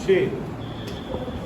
6।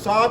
7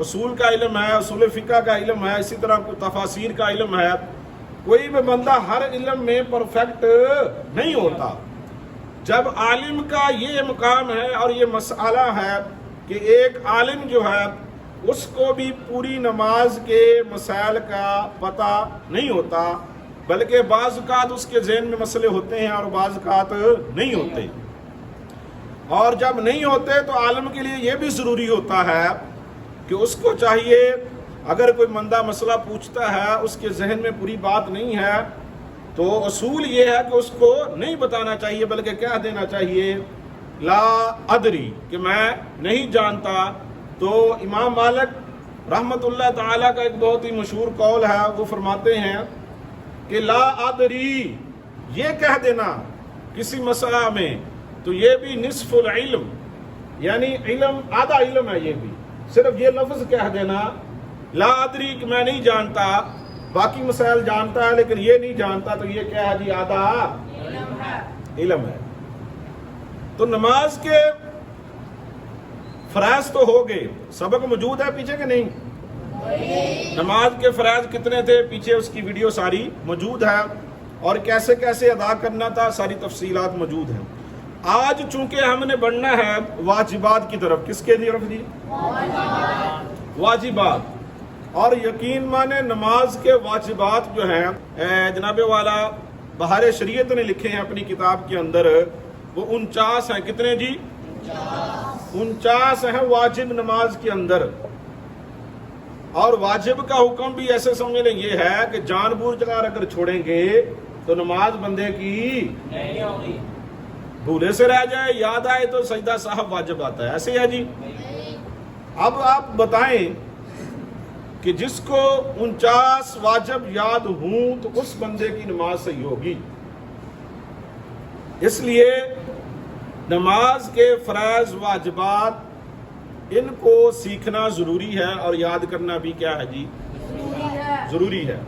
اصول کا علم ہے، اصول فقہ کا علم ہے، اسی طرح کوئی تفاسیر کا علم ہے. کوئی بھی بندہ ہر علم میں پرفیکٹ نہیں ہوتا. جب عالم کا یہ مقام ہے اور یہ مسئلہ ہے کہ ایک عالم جو ہے اس کو بھی پوری نماز کے مسائل کا پتہ نہیں ہوتا، بلکہ بعض اوقات اس کے ذہن میں مسئلے ہوتے ہیں اور بعض اوقات نہیں ہوتے. اور جب نہیں ہوتے تو عالم کے لیے یہ بھی ضروری ہوتا ہے کہ اس کو چاہیے اگر کوئی بندہ مسئلہ پوچھتا ہے اس کے ذہن میں پوری بات نہیں ہے تو اصول یہ ہے کہ اس کو نہیں بتانا چاہیے بلکہ کہہ دینا چاہیے لا ادری، کہ میں نہیں جانتا. تو امام مالک رحمت اللہ تعالیٰ کا ایک بہت ہی مشہور قول ہے، وہ فرماتے ہیں کہ لا ادری یہ کہہ دینا کسی مسئلہ میں تو یہ بھی نصف العلم، یعنی علم آدھا علم ہے. یہ بھی صرف یہ لفظ کہہ دینا لا ادری کہ میں نہیں جانتا، باقی مسائل جانتا ہے لیکن یہ نہیں جانتا، تو یہ کیا ہے جی؟ آدھا علم ہے. تو نماز کے فرائض تو ہو گئے، سبق موجود ہے پیچھے کہ نہیں؟ نماز کے فرائض کتنے تھے پیچھے اس کی ویڈیو ساری موجود ہے، اور کیسے کیسے ادا کرنا تھا ساری تفصیلات موجود ہیں. آج چونکہ ہم نے بڑھنا ہے واجبات کی طرف. کس کے طرف جی؟ واجبات. اور یقین مانے نماز کے واجبات جو ہیں جناب والا بہار شریعت نے لکھے ہیں اپنی کتاب کے اندر، وہ 49 ہیں. کتنے جی؟ 49 ہیں واجب نماز کے اندر. اور واجب کا حکم بھی ایسے سمجھ لیں یہ ہے کہ جان بوجھ کر اگر چھوڑیں گے تو نماز بندے کی نہیں ہوگی. بھولے سے رہ جائے، یاد آئے تو سجدہ صاحب واجب آتا ہے، ایسے ہے جی. اب آپ بتائیں کہ جس کو 49 واجب یاد ہوں تو اس بندے کی نماز صحیح ہوگی. اس لیے نماز کے فرائض واجبات ان کو سیکھنا ضروری ہے اور یاد کرنا بھی کیا ہے جی؟ ضروری ہے.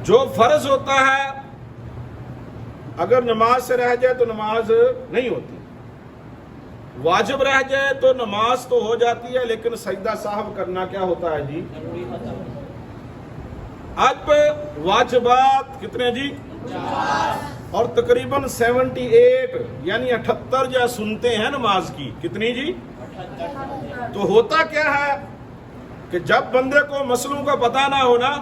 جو فرض ہوتا ہے اگر نماز سے رہ جائے تو نماز نہیں ہوتی، واجب رہ جائے تو نماز تو ہو جاتی ہے لیکن سجدہ صاحب کرنا کیا ہوتا ہے جی؟ اب واجبات کتنے جی؟ اور تقریباً 78 یعنی 78 جو سنتے ہیں نماز کی. کتنی جی؟ تو ہوتا کیا ہے کہ جب بندے کو مسئلوں کا پتہ نہ ہونا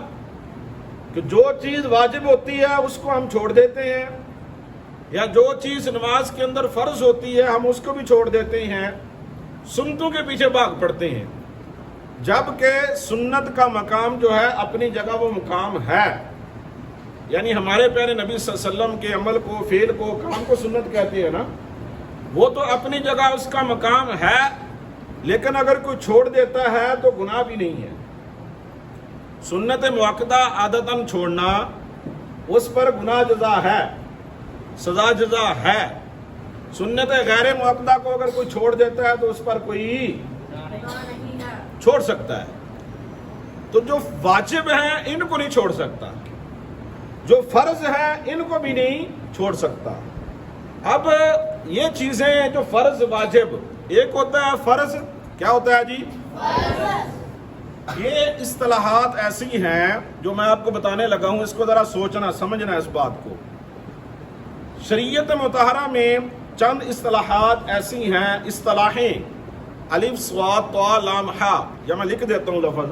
کہ جو چیز واجب ہوتی ہے اس کو ہم چھوڑ دیتے ہیں، یا جو چیز نماز کے اندر فرض ہوتی ہے ہم اس کو بھی چھوڑ دیتے ہیں، سنتوں کے پیچھے بھاگ پڑتے ہیں. جبکہ سنت کا مقام جو ہے اپنی جگہ وہ مقام ہے، یعنی ہمارے پیارے نبی صلی اللہ علیہ وسلم کے عمل کو، فعل کو، کام کو سنت کہتے ہیں نا، وہ تو اپنی جگہ اس کا مقام ہے. لیکن اگر کوئی چھوڑ دیتا ہے تو گناہ بھی نہیں ہے. سنت مؤکدہ عادتاً چھوڑنا اس پر گناہ جزا ہے، سزا جزا ہے. سنت غیر مؤکدہ کو اگر کوئی چھوڑ دیتا ہے تو اس پر کوئی چھوڑ سکتا ہے. تو جو واجب ہیں ان کو نہیں چھوڑ سکتا، جو فرض ہے ان کو بھی نہیں چھوڑ سکتا. اب یہ چیزیں جو فرض واجب، ایک ہوتا ہے فرض، کیا ہوتا ہے جی؟ یہ اصطلاحات ایسی ہیں جو میں آپ کو بتانے لگا ہوں، اس کو ذرا سوچنا سمجھنا اس بات کو. شریعت مطہرہ میں چند اصطلاحات ایسی ہیں، اصطلاحیں الف صاد طا لام ہا، یا میں لکھ دیتا ہوں لفظ.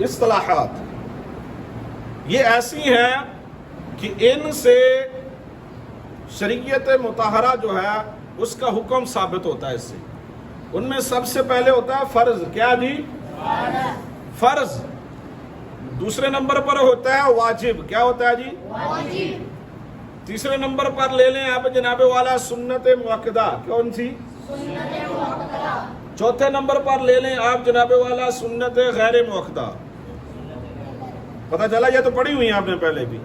اصطلاحات یہ ایسی ہیں کہ ان سے شریعت مطہرہ جو ہے اس کا حکم ثابت ہوتا ہے. اس سے ان میں سب سے پہلے ہوتا ہے فرض. کیا جی؟ فرض. دوسرے نمبر پر ہوتا ہے واجب. کیا ہوتا ہے جی؟ تیسرے نمبر پر لے لیں آپ جناب والا سنت مؤکدہ. کون سی؟ چوتھے نمبر پر لے لیں آپ جناب والا سنت غیر مؤکدہ. پتہ چلا، یہ تو پڑھی ہوئی ہیں آپ نے پہلے بھی.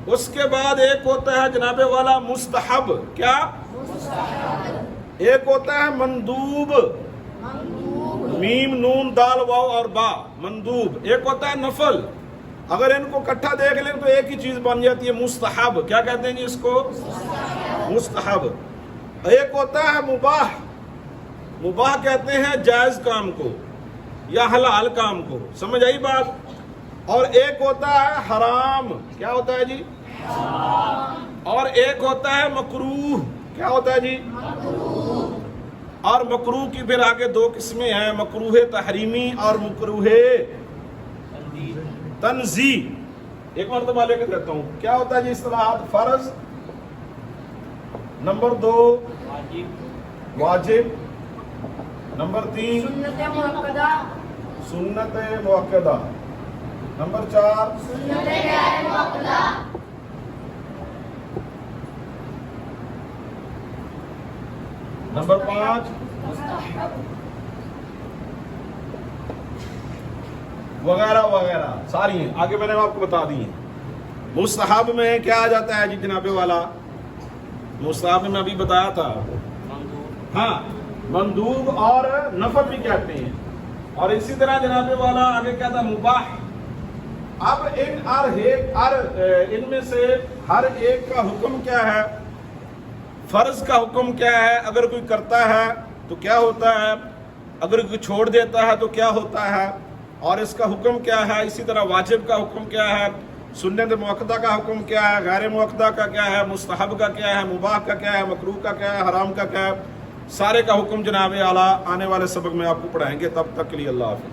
اس کے بعد ایک ہوتا ہے جناب والا مستحب. کیا؟ ایک ہوتا ہے مندوب، میم نون دال واو اور با، مندوب. ایک ہوتا ہے نفل. اگر ان کو اکٹھا دیکھ لیں تو ایک ہی چیز بن جاتی ہے مستحب. کیا کہتے ہیں جی اس کو؟ مستحب. ایک ہوتا ہے مباح. مباح کہتے ہیں جائز کام کو یا حلال کام کو. سمجھ آئی بات؟ اور ایک ہوتا ہے حرام. کیا ہوتا ہے جی؟ اور ایک ہوتا ہے مکروہ. کیا ہوتا ہے جی؟ اور مکروہ کی پھر آگے دو قسمیں ہیں، مکروہ تحریمی اور مکروہ تنزیہ. ایک مرتبہ لے کے دیتا ہوں. کیا ہوتا ہے جی اصطلاحات؟ فرض، نمبر 2 واجب، نمبر 3 سنت مؤکدہ، سنت مؤکدہ، نمبر 4 سنت غیر مؤکدہ، نمبر 5 وغیرہ وغیرہ ساری ہیں. آگے میں نے آپ کو بتا دی ہیں. مستحب میں کیا آ جاتا ہے جی جناب والا؟ مستحب میں ابھی بتایا تھا. ہاں، مندوب اور نفل بھی کہتے ہیں. اور اسی طرح جناب والا آگے کیا تھا؟ مباح. اب ان میں سے ہر ایک کا حکم کیا ہے؟ فرض کا حکم کیا ہے؟ اگر کوئی کرتا ہے تو کیا ہوتا ہے؟ اگر کوئی چھوڑ دیتا ہے تو کیا ہوتا ہے؟ اور اس کا حکم کیا ہے؟ اسی طرح واجب کا حکم کیا ہے؟ سنت مؤکدہ کا حکم کیا ہے؟ غیر مؤکدہ کا کیا ہے؟ مستحب کا کیا ہے؟ مباح کا کیا ہے؟ مکروہ کا کیا ہے؟ حرام کا کیا ہے؟ سارے کا حکم جناب اعلیٰ آنے والے سبق میں آپ کو پڑھائیں گے. تب تک کے لیے اللہ حافظ.